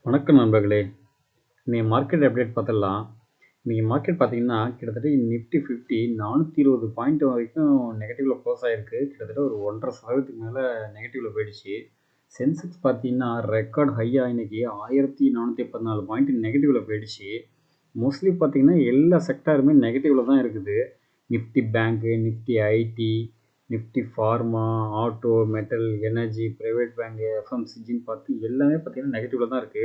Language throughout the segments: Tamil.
வணக்கம் நண்பர்களே. இன்னைக்கு மார்க்கெட் அப்டேட் பார்த்துடலாம். இன்னைக்கு மார்க்கெட் பார்த்தீங்கன்னா, கிட்டத்தட்ட நிஃப்டி 50 420 பாயிண்ட் வரைக்கும் நெகட்டிவ்ல க்ளோஸ் ஆயிருக்கு. கிட்டத்தட்ட ஒரு 1.5% மேல நெகட்டிவ்ல போயிடுச்சு. சென்செக்ஸ் பார்த்தீங்கன்னா, ரெக்கார்ட் ஹையா இன்னைக்கு 1414 பாயிண்ட் நெகட்டிவ்ல போயிடுச்சு. மோஸ்ட்லி பார்த்தீங்கன்னா, எல்லா செக்டாருமே நெகட்டிவ்ல தான் இருக்குது. Nifty bank, Nifty IT, Nifty pharma, auto, metal, energy, private bank, எஃப்எம்சிஜின்னு பார்த்து எல்லாமே பார்த்தீங்கன்னா நெகட்டிவ்ல தான் இருக்கு.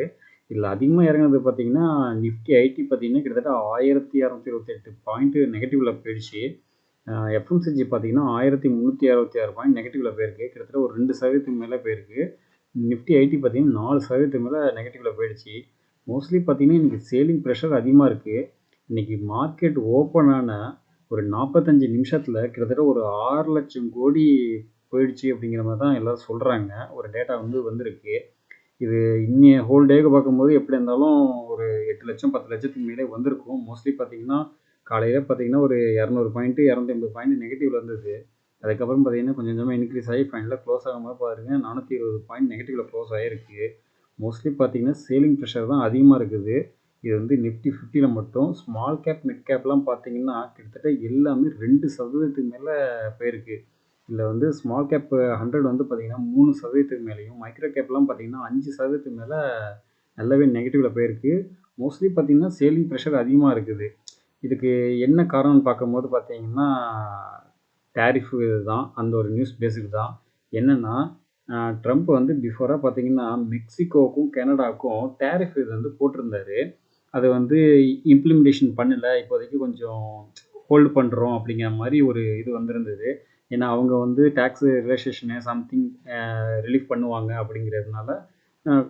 இதில் அதிகமாக இறங்குனது பார்த்தீங்கன்னா நிஃப்டி ஐடி பார்த்தீங்கன்னா கிட்டத்தட்ட 1228 பாயிண்ட் நெகட்டிவ்ல போயிடுச்சு. எஃப்எம்சிஜி பார்த்தீங்கன்னா 1366 பாயிண்ட் நெகட்டிவ்ல போயிருக்கு. கிட்டத்தட்ட ஒரு 2% மேலே போயிருக்கு. நிஃப்டி ஐடி பார்த்தீங்கன்னா 4% மேலே நெகட்டிவ்ல போயிடுச்சு. மோஸ்ட்லி பார்த்தீங்கன்னா இன்னைக்கு சேலிங் ப்ரெஷர் அதிகமாக இருக்குது. இன்னைக்கு மார்க்கெட் ஓப்பன் ஆன ஒரு 45 நிமிஷத்தில் கிட்டத்தட்ட ஒரு 6 லட்சம் கோடி போயிடுச்சு அப்படிங்கிற மாதிரி தான் எல்லாரும் சொல்கிறாங்க. ஒரு டேட்டா வந்திருக்கு. இது இன்னைய ஹோல் டேக்கு பார்க்கும்போது எப்படி இருந்தாலும் ஒரு 8 லட்சம் 10 லட்சத்துக்கு மேலே வந்திருக்கும். மோஸ்ட்லி பார்த்தீங்கன்னா காலையில் பார்த்தீங்கன்னா ஒரு 200 பாயிண்ட் 250 பாயிண்ட் நெகட்டிவ்ல இருந்தது. அதுக்கப்புறம் பார்த்தீங்கன்னா கொஞ்சம் கொஞ்சமாக இன்க்ரீஸ் ஆகி ஃபைனலாக க்ளோஸ் ஆகும்போது பாருங்கள் 420 பாயிண்ட் நெகட்டிவ்ல க்ளோஸ் ஆகிருக்கு. மோஸ்ட்லி பார்த்தீங்கன்னா சேலிங் ப்ரெஷர் தான் அதிகமாக இருக்குது. இது நிஃப்டி 50ல மட்டும் ஸ்மால் கேப் மிட் கேப்லாம் பார்த்தீங்கன்னா கிட்டத்தட்ட எல்லாமே 2% மேலே போயிருக்கு. இதில் ஸ்மால் கேப் 100 பார்த்தீங்கன்னா 3% மேலேயும், மைக்ரோ கேப்லாம் பார்த்தீங்கன்னா 5% மேலே நல்லாவே நெகட்டிவில் போயிருக்கு. மோஸ்ட்லி பார்த்தீங்கன்னா சேலிங் ப்ரெஷர் அதிகமாக இருக்குது. இதுக்கு என்ன காரணம்னு பார்க்கும்போது பார்த்தீங்கன்னா டேரிஃப் தான். அந்த ஒரு நியூஸ் பேஸ்டு தான். என்னென்னா ட்ரம்ப் பிஃபோராக பார்த்தீங்கன்னா மெக்சிகோவுக்கும் கனடாவுக்கும் டேரிஃப் போட்டிருந்தாரு. அதை இம்ப்ளிமெண்டேஷன் பண்ணல. இப்போதைக்கு கொஞ்சம் ஹோல்டு பண்ணுறோம் அப்படிங்கிற மாதிரி ஒரு இது வந்திருந்தது. ஏன்னா அவங்க டேக்ஸ் ரிலாக்சேஷனு சம்திங் ரிலீஃப் பண்ணுவாங்க அப்படிங்கிறதுனால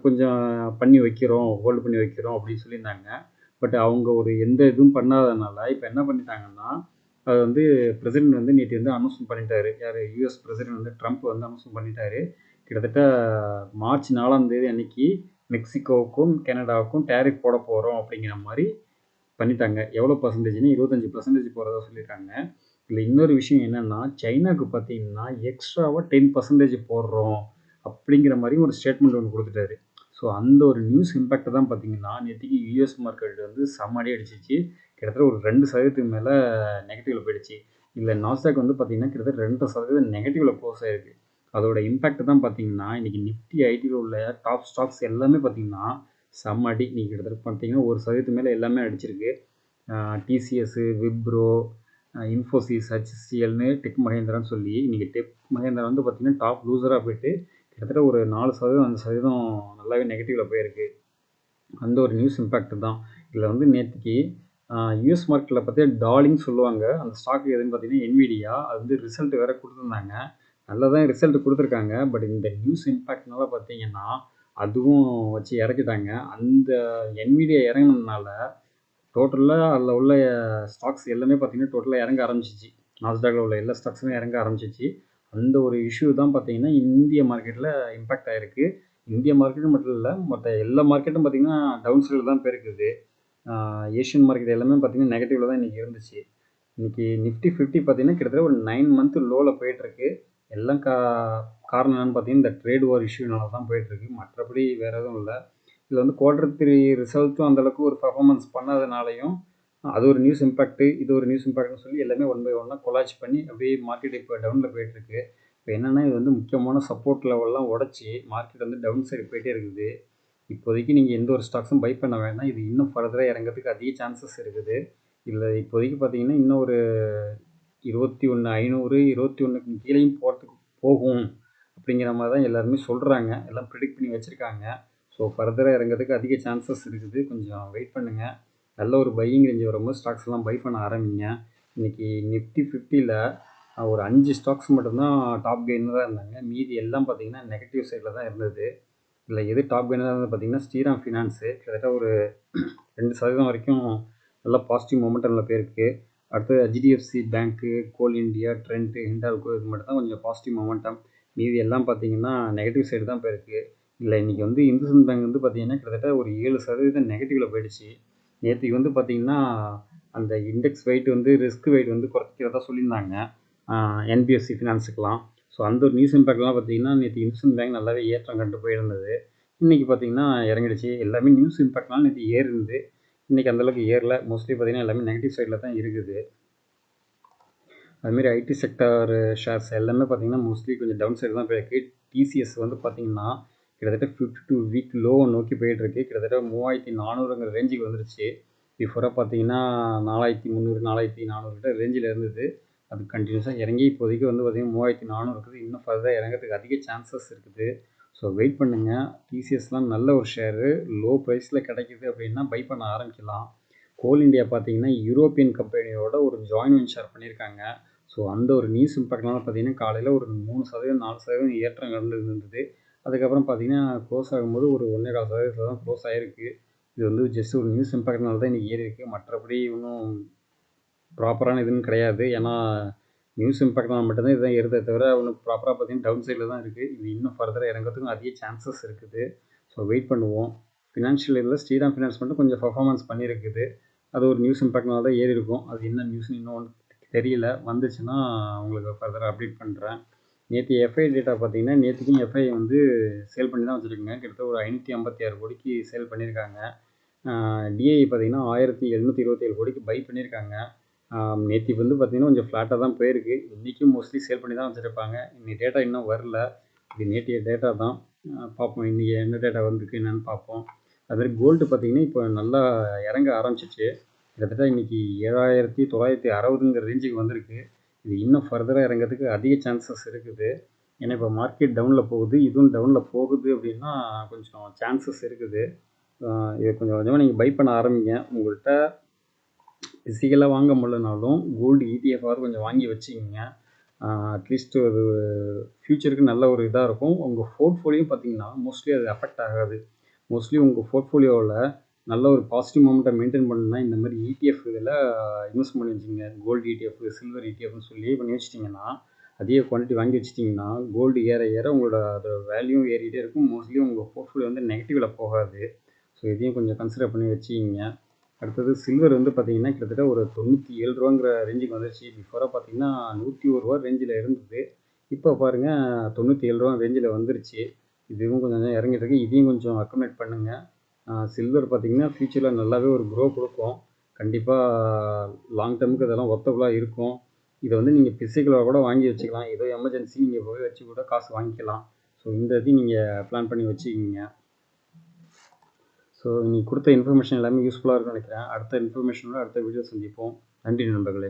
கொஞ்சம் பண்ணி வைக்கிறோம், ஹோல்டு பண்ணி வைக்கிறோம் அப்படின்னு சொல்லியிருந்தாங்க. பட் அவங்க ஒரு எந்த இதுவும் பண்ணாதனால இப்போ என்ன பண்ணிட்டாங்கன்னா, அது பிரசிடென்ட் நேற்று அனௌன்ஸ்மெண்ட் பண்ணிட்டாரு. யார் யூஎஸ் பிரசிடென்ட் ட்ரம்ப் அனௌன்ஸ்மெண்ட் பண்ணிட்டாரு. கிட்டத்தட்ட மார்ச் 4ஆம் தேதி அன்னைக்கு மெக்சிகோவுக்கும் கனடாவுக்கும் டேரிஃப் போட போகிறோம் அப்படிங்கிற மாதிரி பண்ணிட்டாங்க. எவ்வளோ பர்சன்டேஜ்னு 25% போகிறதா சொல்லியிருக்காங்க. இதில் இன்னொரு விஷயம் என்னென்னா சைனாவுக்கு பார்த்தீங்கன்னா எக்ஸ்ட்ராவாக 10% போடுறோம் அப்படிங்கிற மாதிரி ஒரு ஸ்டேட்மெண்ட் ஒன்று கொடுத்துட்டாரு. ஸோ அந்த ஒரு நியூஸ் இம்பேக்ட் தான் பார்த்தீங்கன்னா நேற்றுக்கு யூஎஸ் மார்க்கெட் செம்மடி அடிச்சிச்சு. கிட்டத்தட்ட ஒரு 2% மேலே நெகட்டிவில் போயிடுச்சு. இதில் நாஸ்டாக் பார்த்தீங்கன்னா கிட்டத்தட்ட 2% நெகட்டிவில் க்ளோஸ் ஆயிருக்கு. அதோட இம்பேக்ட் தான் பார்த்தீங்கன்னா இன்றைக்கி நிஃப்டி ஐடியில் உள்ள டாப் ஸ்டாக்ஸ் எல்லாமே பார்த்தீங்கன்னா செம்ம அடி. நீங்கள் கிட்டத்தட்ட பார்த்தீங்கன்னா 1% மேலே எல்லாமே அடிச்சிருக்கு. டிசிஎஸ், விப்ரோ, இன்ஃபோசிஸ், ஹெச்சிஎல்னு டெக் மஹேந்திரான்னு சொல்லி இன்றைக்கி டெக் மஹேந்திரா பார்த்தீங்கன்னா டாப் லூசராக போயிட்டு கிட்டத்தட்ட ஒரு 4% 5% நல்லாவே நெகட்டிவில் போயிருக்கு. அந்த ஒரு நியூஸ் இம்பேக்ட் தான். இதில் நேற்றுக்கு யூஎஸ் மார்க்கெட்டில் பார்த்தீங்கன்னா டாலிங் சொல்லுவாங்க. அந்த ஸ்டாக் எதுன்னு பார்த்தீங்கன்னா என்விடியா. அது ரிசல்ட் வேறு கொடுத்துருந்தாங்க. நல்லா தான் ரிசல்ட் கொடுத்துருக்காங்க. பட் இந்த நியூஸ் இம்பேக்ட்னால பார்த்தீங்கன்னா அதுவும் வச்சு இறக்கிட்டாங்க. அந்த என்விடியா இறங்கினதுனால டோட்டலாக அதில் உள்ள ஸ்டாக்ஸ் எல்லாமே பார்த்தீங்கன்னா டோட்டலாக இறங்க ஆரம்பிச்சிச்சு. நாஸ்டாக்ல உள்ள எல்லா ஸ்டாக்ஸுமே இறங்க ஆரம்பிச்சிச்சு. அந்த ஒரு இஷ்யூ தான் பார்த்தீங்கன்னா இந்திய மார்க்கெட்டில் இம்பேக்ட் ஆகிருக்கு. இந்திய மார்க்கெட்டு மட்டும் இல்லை, மற்ற எல்லா மார்க்கெட்டும் பார்த்தீங்கன்னா டவுன் சைடில் தான் போயிருக்குது. ஏஷியன் மார்க்கெட் எல்லாமே பார்த்தீங்கன்னா நெகட்டிவில் தான் இன்றைக்கி இருந்துச்சு. இன்றைக்கி நிஃப்டி 50 பார்த்தீங்கன்னா கிட்டத்தட்ட ஒரு 9 மந்த் லோவில் போயிட்டுருக்கு. எல்லாம் காரணம் என்னென்னு பார்த்தீங்கன்னா இந்த ட்ரேட் வார் இஷ்யூனால தான் போயிட்டுருக்கு. மற்றபடி வேறு எதுவும் இல்லை. இதில் Q3 ரிசல்ட்டும் அந்தளவுக்கு ஒரு பர்ஃபார்மன்ஸ் பண்ணாதனாலையும் அது ஒரு நியூஸ் இம்பேக்ட்டு, இது ஒரு நியூஸ் இம்பேக்ட்னு சொல்லி எல்லாமே ஒன் பை ஒன்னாக கொலாச் பண்ணி அப்படியே மார்க்கெட் இப்போ டவுனில் போயிட்டுருக்கு. இப்போ என்னென்னா இது முக்கியமான சப்போர்ட் லெவல்லாம் உடச்சி மார்க்கெட் டவுன் சைடு போயிட்டே இருக்குது. இப்போதைக்கு நீங்கள் எந்த ஒரு ஸ்டாக்ஸும் பை பண்ண வேண்டாம். இது இன்னும் ஃபர்தராக இறங்கிறதுக்கு அதிக சான்சஸ் இருக்குது. இதில் இப்போதைக்கு பார்த்தீங்கன்னா இன்னும் ஒரு 21,500 21க்கு கீழேயும் போகும் அப்படிங்கிற மாதிரி தான் எல்லாருமே சொல்கிறாங்க. எல்லாம் ப்ரிடிக்ட் பண்ணி வச்சுருக்காங்க. ஸோ ஃபர்தராக இறங்கிறதுக்கு அதிக சான்சஸ் இருக்குது. கொஞ்சம் வெயிட் பண்ணுங்கள். நல்ல ஒரு பையிங் ரேஞ்ச் வரும்போது ஸ்டாக்ஸ்லாம் பை பண்ண ஆரம்பிங்க. இன்றைக்கி நிஃப்டி 50ல் ஒரு 5 ஸ்டாக்ஸ் மட்டும்தான் டாப் கெய்னராக இருந்தாங்க. மீதி எல்லாம் பார்த்தீங்கன்னா நெகட்டிவ் சைடில் தான் இருந்தது. இதில் எது டாப் கெய்னராக இருந்தது பார்த்தீங்கன்னா ஸ்ரீராம் ஃபினான்ஸு கிட்டத்தட்ட ஒரு 2% வரைக்கும் நல்லா பாசிட்டிவ் மொமெண்டமில் போயிருக்கு. அடுத்து ஹெச்டிஎஃப்சி பேங்க்கு, கோல் இண்டியா, ட்ரெண்ட், ஹிண்டால்கோ இது மட்டும் தான் கொஞ்சம் பாசிட்டிவ் மொமெண்டம். மீதி எல்லாம் பார்த்தீங்கன்னா நெகட்டிவ் சைடு தான் போயிருக்கு. இல்லை இன்றைக்கி இந்துஸ்தான் பேங்க் பார்த்தீங்கன்னா கிட்டத்தட்ட ஒரு 7% நெகட்டிவில் போயிடுச்சு. நேற்றுக்கு பார்த்தீங்கன்னா அந்த இண்டெக்ஸ் வெயிட் ரிஸ்க் வெயிட் குறைக்கிறதா சொல்லியிருந்தாங்க என்பிஎஸ்சி ஃபினான்ஸுக்கெலாம். ஸோ அந்த ஒரு நியூஸ் இம்பேக்ட்லாம் பார்த்தீங்கன்னா நேற்று இந்துஸ்தான் பேங்க் நல்லாவே ஏற்றம் கண்டு போயிருந்தது. இன்றைக்கி பார்த்தீங்கன்னா இறங்கிடுச்சு. எல்லாமே நியூஸ் இம்பேக்ட்னால நேற்று ஏறிருந்து, இன்றைக்கி அந்தளவுக்கு ஏறல. மோஸ்ட்லி பார்த்தீங்கன்னா எல்லாமே நெகட்டிவ் சைடில் தான் இருக்குது. அதுமாரி ஐடி செக்டார் ஷேர்ஸ் எல்லாமே பார்த்தீங்கன்னா மோஸ்ட்லி கொஞ்சம் டவுன் சைடு தான் போயிருக்கு. டிசிஎஸ் வந்து பார்த்தீங்கன்னா கிட்டத்தட்ட 52 வீக் லோவை நோக்கி போயிட்டுருக்கு. கிட்டத்தட்ட 3400ங்கிற ரேஞ்சுக்கு வந்துருச்சு. பிஃபோராக பார்த்தீங்கன்னா 4300 4400 கிட்ட ரேஞ்சில் இருந்தது. அது கண்டினியூஸாக இறங்கி இப்போதைக்கு வந்து பார்த்தீங்கன்னா 3400 இருக்குது. இன்னும் ஃபர்தராக இறங்கிறதுக்கு அதிக சான்சஸ் இருக்குது. ஸோ வெயிட் பண்ணுங்கள். டிசிஎஸ்லாம் நல்ல ஒரு ஷேரு. லோ ப்ரைஸில் கிடைக்கிது அப்படின்னா பை பண்ண ஆரம்பிக்கலாம். கோல் இண்டியா பார்த்தீங்கன்னா யூரோப்பியன் கம்பெனியோட ஒரு ஜாயின் வென்ச்சர் பண்ணியிருக்காங்க. ஸோ அந்த ஒரு நியூஸ் இம்பேக்ட்னால பார்த்தீங்கன்னா காலையில் ஒரு 3% 4% ஏற்றம் இருந்தது. அதுக்கப்புறம் பார்த்தீங்கன்னா க்ளோஸ் ஆகும்போது ஒரு 1.25% தான் க்ளோஸ் ஆகிருக்கு. இது வந்து ஜஸ்ட் ஒரு நியூஸ் இம்பேக்ட்னால தான் இன்றைக்கி ஏறி இருக்குது. மற்றபடி இன்னும் ப்ராப்பரான இதுன்னு கிடையாது. ஏன்னா நியூஸ் இம்பேக்ட்னால மட்டும்தான் இதுதான் ஏறுதே தவிர ஒன்றும் ப்ராப்பராக பார்த்தீங்கன்னா டவுன் சைடில் தான் இருக்குது. இது இன்னும் ஃபர்தராக இறங்கிறதுக்கும் அதிக சான்சஸ் இருக்குது. ஸோ வெயிட் பண்ணுவோம். ஃபினான்ஷியல் இதில் ஸ்ரீராம் ஃபினான்ஸ் மட்டும் கொஞ்சம் பர்ஃபார்மன்ஸ் பண்ணியிருக்குது. அது ஒரு நியூஸ் இம்பேக்ட்னால தான் ஏறி இருக்கும். அது என்ன நியூஸ்னு இன்னும் தெரியல. வந்துச்சுன்னா உங்களுக்கு ஃபர்தராக அப்டேட் பண்ணுறேன். நேற்று எஃப்ஐ டேட்டா பார்த்தீங்கன்னா நேற்றுக்கும் எஃப்ஐ வந்து சேல் பண்ணி தான் வச்சுருக்குங்க. கிட்டத்தட்ட ஒரு 556 கோடிக்கு சேல் பண்ணியிருக்காங்க. டிஐ பார்த்தீங்கன்னா 1727 கோடிக்கு பை பண்ணியிருக்காங்க. நேற்று வந்து பார்த்தீங்கன்னா கொஞ்சம் ஃப்ளாட்டாக தான் போயிருக்கு. இன்றைக்கும் மோஸ்ட்லி சேல் பண்ணி தான் வச்சுருப்பாங்க. இன்றைக்கி டேட்டா இன்னும் வரல. இது நேற்றைய டேட்டா தான். பார்ப்போம் இன்றைக்கி என்ன டேட்டா வந்திருக்கு என்னென்னு பார்ப்போம். அதுமாதிரி கோல்டு பார்த்தீங்கன்னா இப்போ நல்லா இறங்க ஆரம்பிச்சிச்சு. கிட்டத்தட்ட இன்றைக்கி 7960ங்கிற ரேஞ்சுக்கு வந்திருக்கு. இது இன்னும் ஃபர்தராக இறங்கிறதுக்கு அதிக சான்சஸ் இருக்குது. ஏன்னா இப்போ மார்க்கெட் டவுனில் போகுது. இதுவும் டவுனில் போகுது அப்படின்னா கொஞ்சம் சான்சஸ் இருக்குது. இதை கொஞ்சம் கொஞ்சமாக நீங்கள் பை பண்ண ஆரம்பிங்க. உங்கள்கிட்ட ஃபிசிக்கலாக வாங்க முடியலனாலும் கோல்டு இடிஎஃபாவது கொஞ்சம் வாங்கி வச்சுக்கிங்க. அட்லீஸ்ட் அது ஃப்யூச்சருக்கு நல்ல ஒரு இதாக இருக்கும். உங்கள் போர்ட்ஃபோலியோ பார்த்தீங்கன்னா மோஸ்ட்லி அது அஃபெக்ட் ஆகாது. மோஸ்ட்லி உங்கள் போர்ட்ஃபோலியோவில் நல்ல ஒரு பாசிட்டிவ் மொமெண்ட்டை மெயின்டைன் பண்ணணும்னா இந்த மாதிரி இடிஎஃப் இதில் இன்வெஸ்ட் பண்ணி வச்சுங்க. கோல்டு இடிஎஃப், சில்வர் இடிஎஃப்னு சொல்லி பண்ணி வச்சிட்டிங்கன்னா அதிக குவான்டிட்டி வாங்கி வச்சிட்டிங்கன்னா கோல்டு ஏற ஏற உங்களோட அதோட வேல்யூ ஏறிக்கிட்டே இருக்கும். மோஸ்ட்லி உங்கள் போர்ட்ஃபோலியோ வந்து நெகட்டிவில் போகாது. ஸோ இதையும் கொஞ்சம் கன்சிடர் பண்ணி வச்சுக்கிங்க. அடுத்தது சில்வர் வந்து பார்த்தீங்கன்னா கிட்டத்தட்ட ஒரு 97 ரேஞ்சுக்கு வந்துருச்சு. பிஃபோராக பார்த்தீங்கன்னா 101 ரேஞ்சில் இருந்தது. இப்போ பாருங்கள் 97 ரேஞ்சில் வந்துருச்சு. இதுவும் கொஞ்சம் கொஞ்சம் இறங்கிட்டு இருக்கு. இதையும் கொஞ்சம் அக்குமுலேட் பண்ணுங்கள். சில்வர் பார்த்தீங்கன்னா ஃப்யூச்சரில் நல்லாவே ஒரு க்ரோ கொடுக்கும். கண்டிப்பாக லாங் டேர்முக்கு இதெல்லாம் ஒர்த்தபுளாக இருக்கும். இதை வந்து நீங்கள் பிசிக்கலாக கூட வாங்கி வச்சுக்கலாம். ஏதோ எமர்ஜென்சி நீங்கள் போய் வச்சு கூட காசு வாங்கிக்கலாம். ஸோ இந்த இதையும் நீங்கள் பிளான் பண்ணி வச்சுக்கிங்க. ஸோ நீ கொடுத்த இன்ஃபர்மேஷன் எல்லாமே யூஸ்ஃபுல்லாக இருக்கும்னு நினைக்கிறேன். அடுத்த இன்ஃபர்மேஷனோட அடுத்த வீடியோ சந்திப்போம். நன்றி நண்பர்களே.